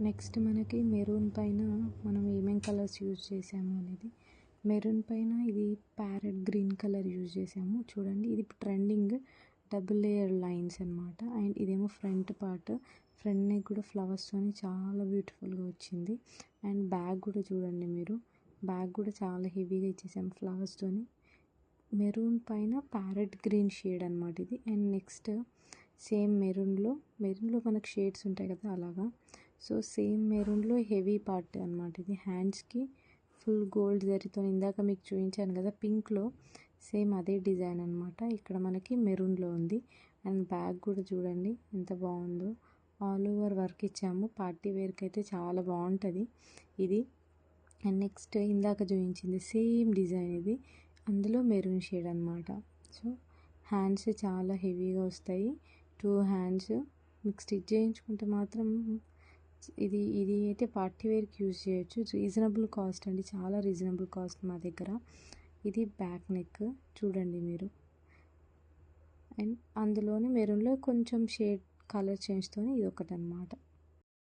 Next మనకి maroon పైన మనం ఏమేం కలర్స్ యూజ్ చేసాము అనేది. మెరూన్ పైన ఇది ప్యారెట్ గ్రీన్ కలర్ యూజ్ చేసాము. చూడండి, ఇది ట్రెండింగ్ డబుల్ లేయర్ లైన్స్ అనమాట. అండ్ ఇదేమో ఫ్రంట్ పార్ట్, ఫ్రంట్ నెక్ కూడా ఫ్లవర్స్తోని చాలా బ్యూటిఫుల్గా వచ్చింది. అండ్ బ్యాగ్ కూడా చూడండి మీరు, బ్యాగ్ కూడా చాలా హెవీగా ఇచ్చేసాము ఫ్లవర్స్తోని. మెరూన్ పైన ప్యారెట్ గ్రీన్ షేడ్ అనమాట ఇది. అండ్ నెక్స్ట్ సేమ్ మెరూన్లో మనకు షేడ్స్ ఉంటాయి కదా అలాగా. సో సేమ్ మెరూన్లో హెవీ పార్ట్ అనమాట ఇది. హ్యాండ్స్కి ఫుల్ గోల్డ్ జరీతో ఇందాక మీకు చూపించాను కదా పింక్లో, సేమ్ అదే డిజైన్ అనమాట. ఇక్కడ మనకి మెరూన్లో ఉంది. అండ్ బ్యాగ్ కూడా చూడండి ఎంత బాగుందో, ఆల్ ఓవర్ వర్క్ ఇచ్చాము. పార్టీ వేర్కి అయితే చాలా బాగుంటుంది ఇది. అండ్ నెక్స్ట్ ఇందాక చూపించింది సేమ్ డిజైన్ ఇది, అందులో మెరూన్ షేడ్ అనమాట. సో హ్యాండ్స్ చాలా హెవీగా వస్తాయి, 2 హ్యాండ్స్. మీకు స్టిచ్ చేయించుకుంటే మాత్రం ఇది అయితే పార్టీ వేర్కి యూజ్ చేయొచ్చు. రీజనబుల్ కాస్ట్ అండి, చాలా రీజనబుల్ కాస్ట్ మా దగ్గర. ఇది బ్యాక్ నెక్ చూడండి మీరు. అండ్ అందులోనే మెరూన్లో కొంచెం షేడ్ కలర్ చేంజ్తో ఇది ఒకటి అనమాట.